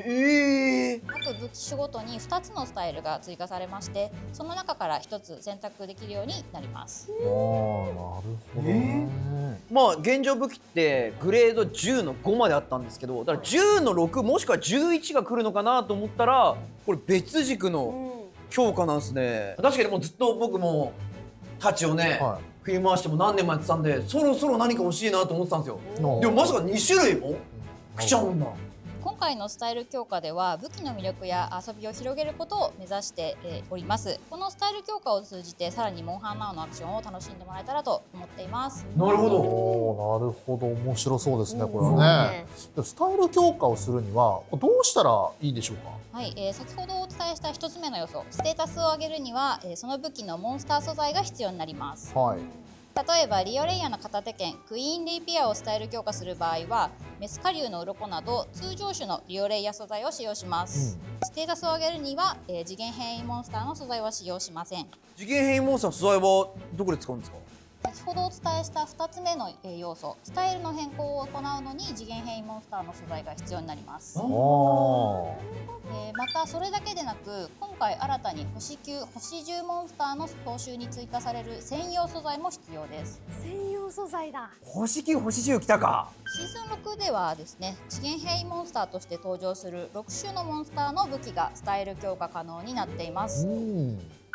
各武器種ごとに2つのスタイルが追加されまして、その中から1つ選択できるようになります。なるほどね。まあ現状武器ってグレード10の5まであったんですけど、だから10の6もしくは11が来るのかなと思ったら、これ別軸の強化なんですね。確かにもうずっと僕もタチをね、振り回しても何年もやってたんで、そろそろ何か欲しいなと思ってたんですよ。でもまさか2種類も来ちゃうんだ。今回のスタイル強化では武器の魅力や遊びを広げることを目指しております。このスタイル強化を通じてさらにモンハンナウのアクションを楽しんでもらえたらと思っています。なるほど。なるほど、面白そうですね、これはね。スタイル強化をするにはどうしたらいいでしょうか。はい、先ほどお伝えした1つ目の要素、ステータスを上げるにはその武器のモンスター素材が必要になります。例えばリオレイヤの片手剣クイーンレイピアをスタイル強化する場合はメスカリュウの鱗など通常種のリオレイヤ素材を使用します。ステータスを上げるには次元変異モンスターの素材は使用しません。次元変異モンスターの素材はどこで使うんですか。先ほどお伝えした2つ目の要素、スタイルの変更を行うのに次元変異モンスターの素材が必要になります。またそれだけでなく、今回新たに星9、星10モンスターの報酬に追加される専用素材も必要です。専用素材だ。星9、星10来たか。シーズン6ではですね、次元変異モンスターとして登場する6種のモンスターの武器がスタイル強化可能になっています。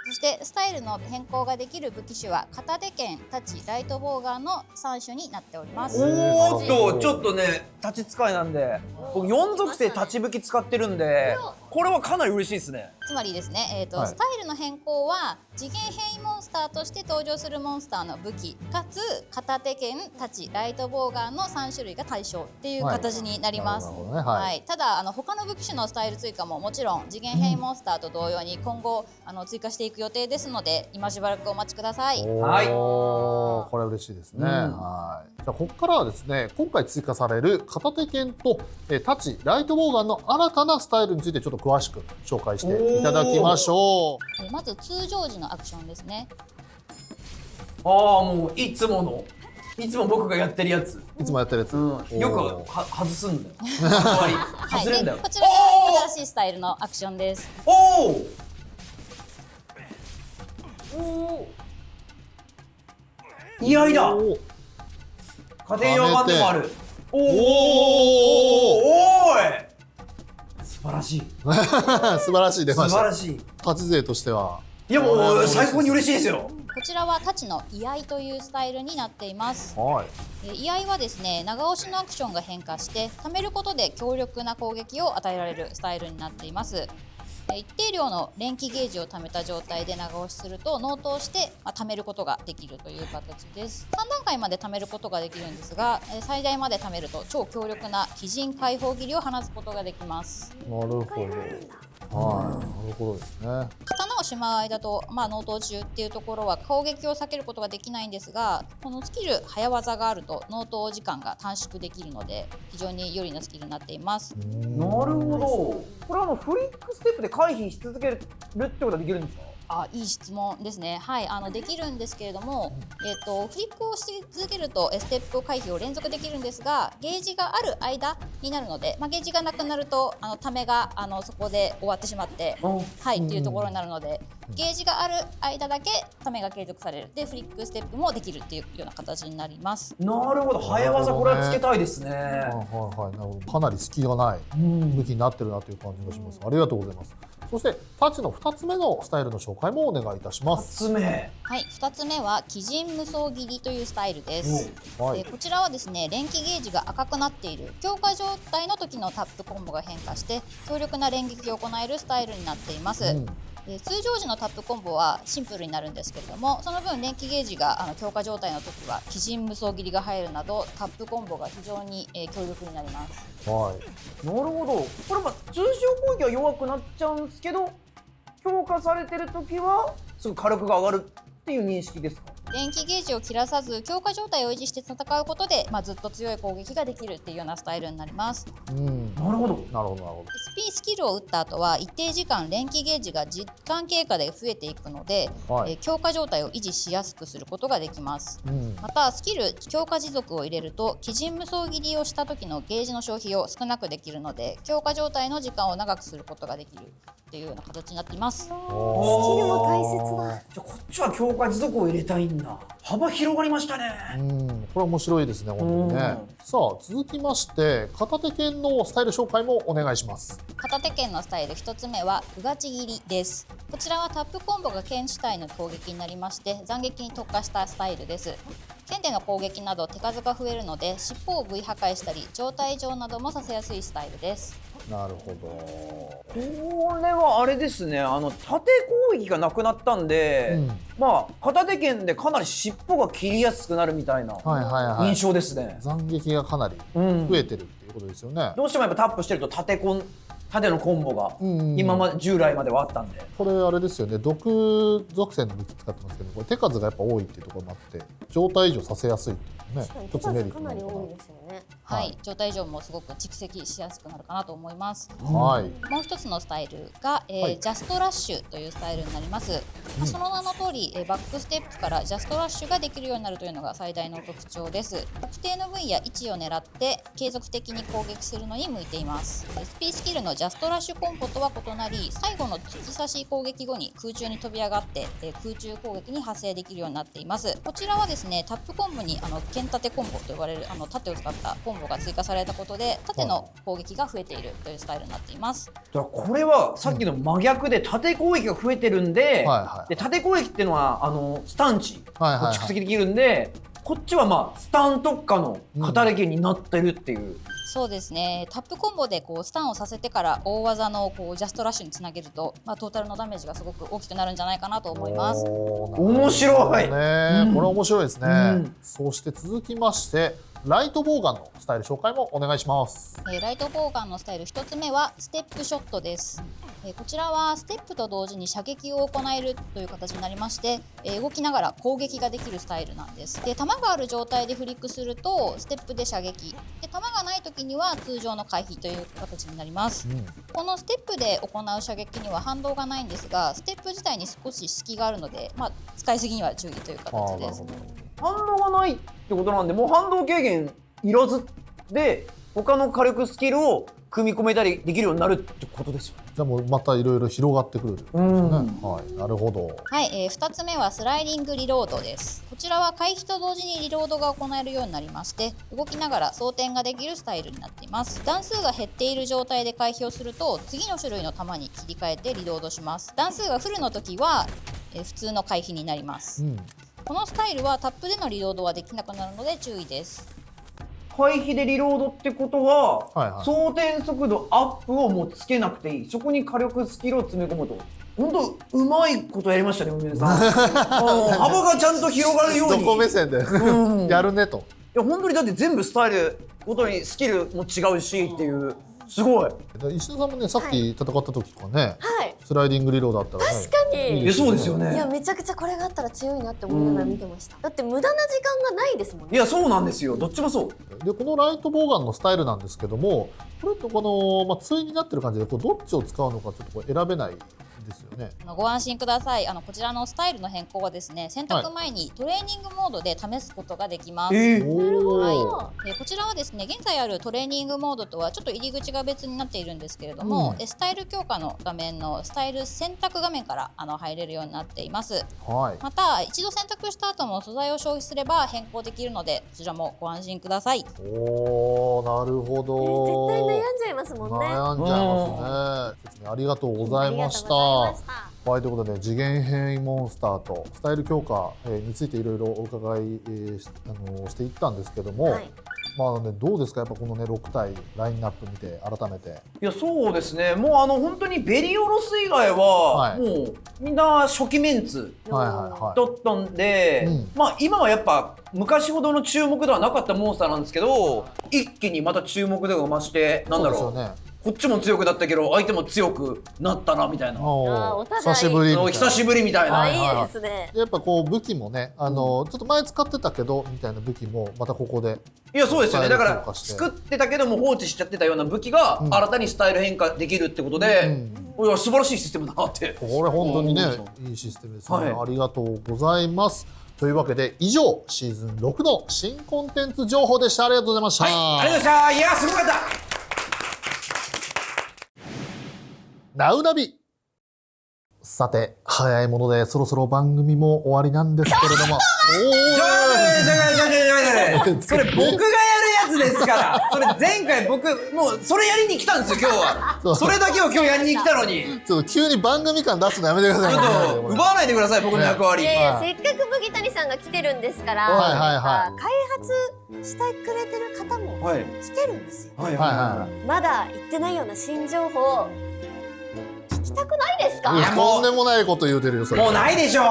そしてスタイルの変更ができる武器種は片手剣、太刀、ライトボウガンの3種になっております。おーっとちょっとね、立ち使いなんで僕4属性立ち武器使ってるんでこれはかなり嬉しいですね。つまりですね、はいスタイルの変更は次元変異モンスターとして登場するモンスターの武器かつ片手剣、太刀、ライトボウガンの3種類が対象っていう形になります。なるほどね、はい。ただ他の武器種のスタイル追加ももちろん次元変異モンスターと同様に今後追加していく予定ですので今しばらくお待ちください。はいこれは嬉しいですね。はい。じゃあここからはですね、今回追加される片手剣と太刀、ライトボウガンの新たなスタイルについてちょっと詳しく紹介していただきましょう。まず通常時のアクションですね。ああもういつも僕がやってるやつ、いつもやってるやつ。よく外すんだよ終わり外れんだよ、でこちらが新しいスタイルのアクションです。おお居合だ。おー家庭用版でもある。おおい素晴らしい素晴らしい出ま素した。晴らしい。勝ち勢としては。いやもう最高に嬉しいですよ。こちらは太刀の居合というスタイルになっています。はい。居合はですね、長押しのアクションが変化して貯めることで強力な攻撃を与えられるスタイルになっています。一定量の連気ゲージを貯めた状態で長押しすると納刀して貯めることができるという形です。3段階まで貯めることができるんですが最大まで貯めると超強力な鬼人解放斬りを放つことができます。なるほど。はい。なるほどですね。刀をしまう間と、納刀中っていうところは攻撃を避けることができないんですがこのスキル早技があると納刀時間が短縮できるので非常に有利なスキルになっています。なるほど。これはフリックステップで回避し続けるってことができるんですか？いい質問ですね。はい、できるんですけれども、フリックをし続けるとステップ回避を連続できるんですが、ゲージがある間になるので、ゲージがなくなるとためがそこで終わってしまって、はいっていうところになるので、ゲージがある間だけためが継続される。で、フリックステップもできるっていうような形になります。なるほど、早技これはつけたいですね。はいはいはい、なるほど。かなり隙がない武器になってるなという感じがします。ありがとうございます。そしてタッチの2つ目のスタイルの紹介もお願いいたします。2つ目。はい、2つ目は鬼人無双斬りというスタイルです。はい、こちらはですね、連気ゲージが赤くなっている強化状態の時のタップコンボが変化して強力な連撃を行えるスタイルになっています。通常時のタップコンボはシンプルになるんですけれども、その分連気ゲージが強化状態の時は鬼人無双斬りが入るなどタップコンボが非常に強力になります。はい、なるほど。これ通常攻撃は弱くなっちゃうんですけど強化されてる時はすぐ火力が上がるっていう認識ですか？連気ゲージを切らさず強化状態を維持して戦うことで、ずっと強い攻撃ができるっていうようなスタイルになります。なるほど。なるほどなるほど。SP スキルを打った後は一定時間連気ゲージが時間経過で増えていくので、強化状態を維持しやすくすることができます。またスキル強化持続を入れると鬼人無双斬りをした時のゲージの消費を少なくできるので強化状態の時間を長くすることができるっていうような形になっています。スキルも大切だ。じゃあこっちは強化持続を入れたいんだ。幅広がりましたね。これ面白いですね、本当にね。さあ続きまして片手剣のスタイル紹介もお願いします。片手剣のスタイル1つ目はうがち切りです。こちらはタップコンボが剣主体の攻撃になりまして斬撃に特化したスタイルです。剣での攻撃など手数が増えるので尻尾を V 破壊したり状態上などもさせやすいスタイルです。なるほど。これはあれですね、縦攻撃がなくなったんで、片手剣でかなり尻尾が切りやすくなるみたいな印象ですね。斬撃がかなり増えてるっていうことですよね。どうしてもやっぱタップしてると縦のコンボが今まで従来まではあったんで、これあれですよね、毒属性の武器使ってますけどこれ手数がやっぱ多いっていうところもあって状態異常させやすいっていうね、一つメリットなのかな。かなり多いですよね。はい、状態異常もすごく蓄積しやすくなるかなと思います。はい。もう一つのスタイルが、ジャストラッシュというスタイルになります。その名の通り、バックステップからジャストラッシュができるようになるというのが最大の特徴です。特定の部位や位置を狙って継続的に攻撃するのに向いています。SP スキルのジャストラッシュコンボとは異なり、最後の突き刺し攻撃後に空中に飛び上がって空中攻撃に派生できるようになっています。こちらはですね、タップコンボに剣盾コンボと呼ばれる盾を使ったコンボが追加されたことで盾の攻撃が増えているというスタイルになっています。だからこれはさっきの真逆で縦攻撃が増えてるんで、で縦攻撃っていうのはスタン値蓄積できるんで、こっちはスタン特化の片手剣になってるっていう。そうですね、タップコンボでこうスタンをさせてから大技のこうジャストラッシュにつなげると、トータルのダメージがすごく大きくなるんじゃないかなと思います。面白い、これ面白いですね、そして続きましてライトボウガンのスタイル紹介もお願いします。ライトボウガンのスタイル1つ目はステップショットです。こちらはステップと同時に射撃を行えるという形になりまして、動きながら攻撃ができるスタイルなんです。で、弾がある状態でフリックするとステップで射撃で、弾がない時には通常の回避という形になります、このステップで行う射撃には反動がないんですが、ステップ自体に少し隙があるので、使いすぎには注意という形です。反動がないってことなんで、もう反動軽減いらずで他の火力スキルを組み込めたりできるようになるってことですよね。じゃあもうまたいろいろ広がってくるってことですね。はい、なるほど。はい、2つ目はスライディングリロードです。こちらは回避と同時にリロードが行えるようになりまして、動きながら装填ができるスタイルになっています。弾数が減っている状態で回避をすると次の種類の弾に切り替えてリロードします。弾数がフルの時は、普通の回避になります、このスタイルはタップでのリロードはできなくなるので注意です。回避でリロードってことは、はいはい、装填速度アップをもうつけなくていい、そこに火力スキルを詰め込むと。本当うまいことやりましたね、梅さん。幅がちゃんと広がるように。どこ目線でやるねと。いや本当にだって全部スタイルごとにスキルも違うしっていう、すごい。石田さんもね、さっき戦った時とかね、はい、スライディングリロードあったら、ね、確かにいやそうですよね。いやめちゃくちゃこれがあったら強いなって思いながら見てました、だって無駄な時間がないですもんね。いやそうなんですよ、どっちもそうで。このライトボウガンのスタイルなんですけども、これとこの、対になってる感じでこうどっちを使うのかちょっとこう選べないですよね。ご安心ください。こちらのスタイルの変更はですね、選択前にトレーニングモードで試すことができます。なるほど、はい、こちらはですね、現在あるトレーニングモードとはちょっと入り口が別になっているんですけれども、スタイル強化の画面のスタイル選択画面から入れるようになっています。はい、また一度選択した後も素材を消費すれば変更できるので、こちらもご安心ください。おー、なるほど、絶対悩んじゃいますもんね。悩んじゃいますね。説明ありがとうございました。はい、ということで次元変異モンスターとスタイル強化についていろいろお伺いしていったんですけども、はい、どうですか、やっぱこのね6体ラインナップ見て改めて。いやそうですね、もう本当にベリオロス以外は、もうみんな初期メンツだったんで、今はやっぱ昔ほどの注目ではなかったモンスターなんですけど、一気にまた注目度が増して、なんだろう、こっちも強くなったけど相手も強くなったなみたいな、久しぶりみたいな。いいですね。やっぱこう武器もね、ちょっと前使ってたけどみたいな武器もまたここで。いやそうですよね、だから作ってたけども放置しちゃってたような武器が新たにスタイル変化できるってことで、いや素晴らしいシステムだなって。これ本当にね、いいシステムですね、ありがとうございます。というわけで以上シーズン6の新コンテンツ情報でした。ありがとうございました。はい、ありがとうございました。いやすごかった。ナウナビ。さて早いものでそろそろ番組も終わりなんですけれどもそれ僕がやるやつですから。それ前回僕もうそれやりに来たんですよ今日は。それだけを今日やりに来たのに、ちょっと急に番組感出すのやめてください。ちょっと奪わないでください僕の役割。いやいや、せっかく麦谷さんが来てるんですから、開発してくれてる方も来てるんですよ。まだ言ってないような新情報聞きたくないですか？いやとんでもないこと言うてるよそれ。もうないでしょ。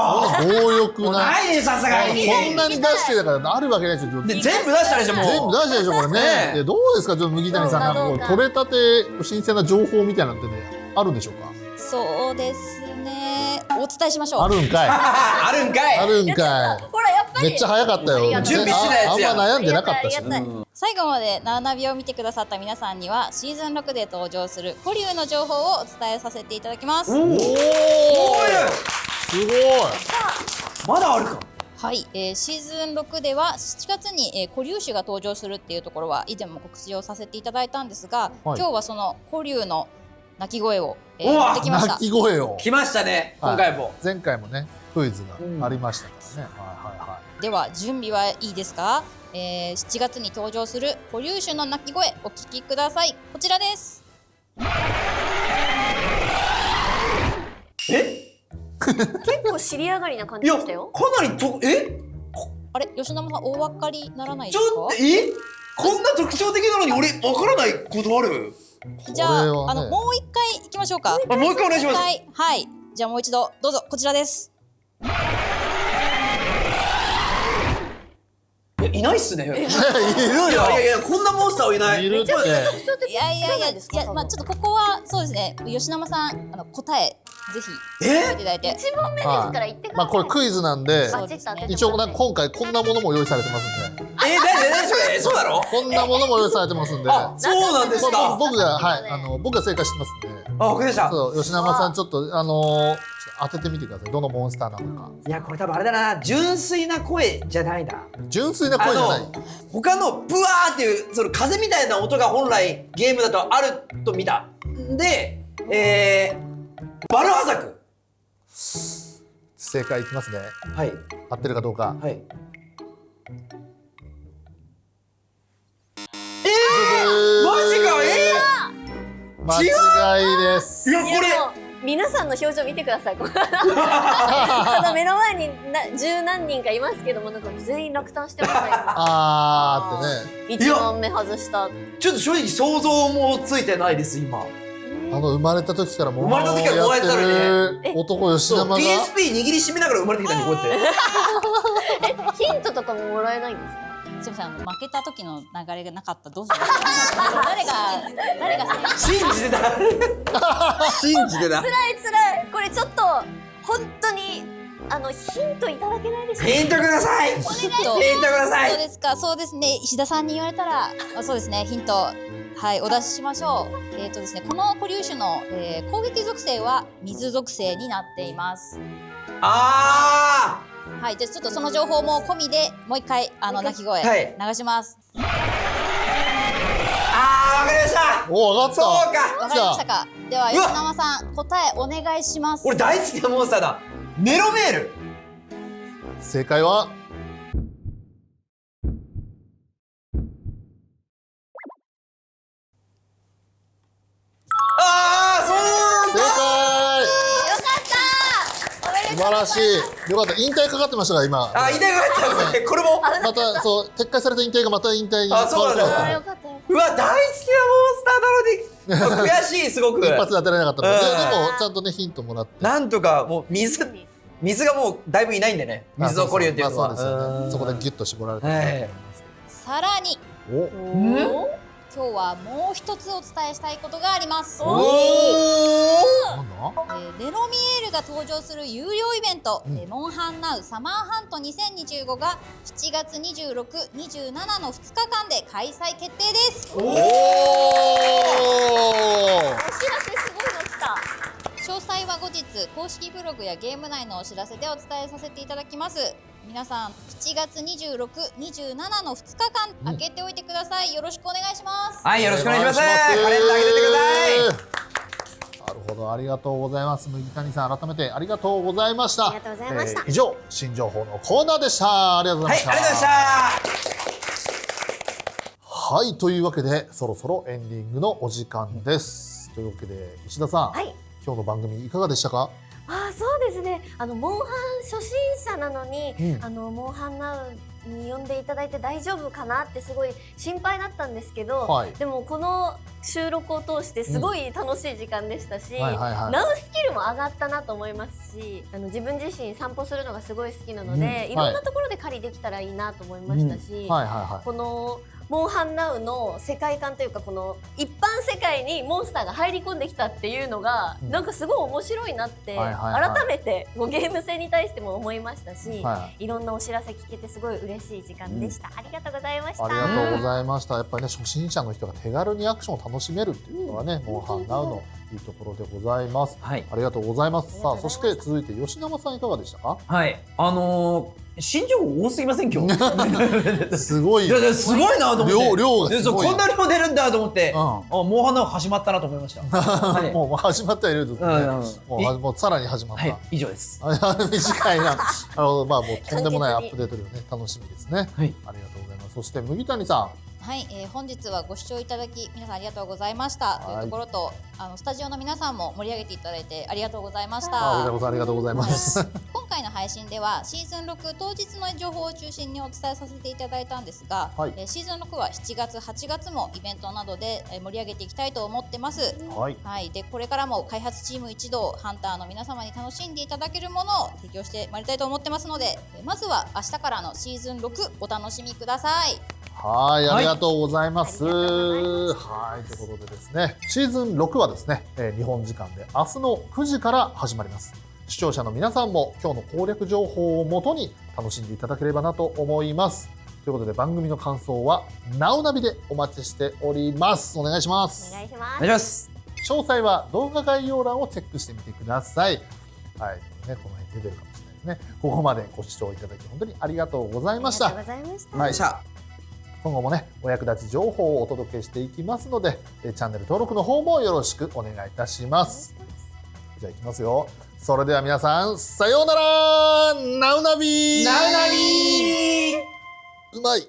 強欲な。もうないでさすがに。こんなに出してたからあるわけないでしょ。全部出したでしょもう。全部出したでしょこれね。どうですか、ちょっと麦谷さん、なんか取れたて新鮮な情報みたいなんてねあるんでしょうか？そうですね、お伝えしましょう。あるんかい。あるんかい。あるんかい。ほらやっぱりめっちゃ早かったよ。準備してたやつや。あんま悩んでなかったし。最後までナウナビを見てくださった皆さんにはシーズン6で登場する古竜の情報をお伝えさせていただきます。おお、すごい。まだあるか。はい、シーズン6では7月に、古竜種が登場するっていうところは以前も告知をさせていただいたんですが、今日はその古竜の鳴き声を持ってきました。鳴き声を来ましたね今回も。前回もねクイズがありましたからね。では準備はいいですか？7月に登場する古竜種の鳴き声お聞きください。こちらです。結構尻上がりな感じでしたよ。かなりあれ吉野さんお分かりならないでちすか？ょっとこんな特徴的なのに俺わからないことある？じゃあ、これはねもう一回行きましょうか。もう一回お願いします。はい、じゃあもう一度どうぞ、こちらです。いないっすね。いいるよ。やこんなモンスターはいない。いるって。いや、まあちょっとここはそうですね。吉生さん、答えぜひ言っていただいて。1問目ですから言ってください。まあこれクイズなんで、バチッと当ててもらって一応今回こんなものも用意されてますんで。何それ？そうだろ？こんなものも用意されてますんで。あ、そうなんですか。僕が僕が正解してますんで。あ、わかりました。そう吉生さんちょっと当ててみてください。どのモンスターなのか。いやこれ多分あれだな、純粋な声じゃないな。純粋な声じゃない。他のブワーっていうその風みたいな音が本来ゲームだとあると見た。で、バルハザク。正解いきますね。はい合ってるかどうか。はい。マジか？間違いです。いやこれ。皆さんの表情見てください。ただ目の前に十何人かいますけども、なんか全員落胆してますね。あーってね。1問目外した。ちょっと正直想像もついてないです今。生まれた時から生まれた時からやってる男吉生が PSP 握りしめながら生まれてきたんでこうやって。ヒントとかももらえないんですか？すみません、負けた時の流れがなかった。どうする？誰が信じてた。信じてた。辛い。これちょっと本当にヒントいただけないでしょうか？ヒントください。ヒントください。そうですか、そうですね。石田さんに言われたら、そうですね。ヒントはいお出ししましょう。ですね、この固有種の、攻撃属性は水属性になっています。ああ。はい、じゃあちょっとその情報も込みでもう一回鳴き声流します。ああ、わかりました。お、わかった。そうか。わかりましたか。では吉生さん答えお願いします。俺大好きなモンスターだ。メロメール。正解はああ、そう正解。おめでとう素晴らしい。よかった。引退かかってましたから今。あ、引退が入った。これも。またそう撤回された引退がまた引退に変わるそうなんだ。よかったよ。うわ、大好きなモンスターなのに悔しい、すごく。一発で当てられなかったので、でもちゃんとねヒントもらって。なんとかもう水がもうだいぶいないんでね。水のコリュっていうのは。そうですよね。そこでギュッと絞られてると思います。さらにお、今日はもう一つお伝えしたいことがあります。なんだ？レロミエールが登場する有料イベント、モンハンナウサマーハント2025が7月26、27の2日間で開催決定です。おお。お知らせすごいの来た。詳細は後日公式ブログやゲーム内のお知らせでお伝えさせていただきます。皆さん7月26、27の2日間開けておいてください。よろしくお願いします。はい、よろしくお願いします。カレンダー開けててください。なるほど、ありがとうございます。麦谷さん、改めてありがとうございました。ありがとうございました。以上、新情報のコーナーでした。ありがとうございました。はい、ありがとうございました。はい、というわけで、そろそろエンディングのお時間です。というわけで、石田さん、今日の番組いかがでしたか？そうですね。モンハン初心者なのに、モンハンナウに呼んでいただいて大丈夫かなってすごい心配だったんですけど、でもこの収録を通してすごい楽しい時間でしたし、ナウスキルも上がったなと思いますし、自分自身散歩するのがすごい好きなので、いろんなところで狩りできたらいいなと思いましたし、このモンハンナウの世界観というか、この一般世界にモンスターが入り込んできたっていうのが、なんかすごい面白いなって改めてゲーム性に対しても思いましたし、いろんなお知らせ聞けてすごい嬉しい時間でした。ありがとうございました。ありがとうございました。やっぱりね、初心者の人が手軽にアクションを楽しめるっていうのはね、モンハンナウのいいところでございます。ありがとうございます。さあ、そして続いて吉生さんいかがでしたか？はい、新情報多すぎません今日。すごい。すごいなと思って。量がすごい。こんな量出るんだと思って、モンハンナウ始まったなと思いました。もう始まったよね。もうさらに始まった。以上です。短いな。まあもうとんでもないアップデートでね、楽しみですね。ありがとうございます。そして麦谷さん。はい、本日はご視聴いただき皆さんありがとうございました、というところとスタジオの皆さんも盛り上げていただいてありがとうございました。ありがとうございます。今回の配信ではシーズン6当日の情報を中心にお伝えさせていただいたんですが、シーズン6は7月8月もイベントなどで盛り上げていきたいと思ってます。でこれからも開発チーム一同ハンターの皆様に楽しんでいただけるものを提供してまいりたいと思ってますので、まずは明日からのシーズン6お楽しみください。はい、ありがとうございます。はい、ということでですね、シーズン6はですね、日本時間で明日の9時から始まります。視聴者の皆さんも今日の攻略情報をもとに楽しんでいただければなと思います。ということで番組の感想はなおナビでお待ちしております。お願いします。お願いします。詳細は動画概要欄をチェックしてみてください。はい、ね、この辺出てるかもしれないですね。ここまでご視聴いただき本当にありがとうございました。今後もね、お役立ち情報をお届けしていきますので、チャンネル登録の方もよろしくお願いいたします。じゃあいきますよ。それでは皆さん、さようなら。ナウナビー。ナウナビー。うまい。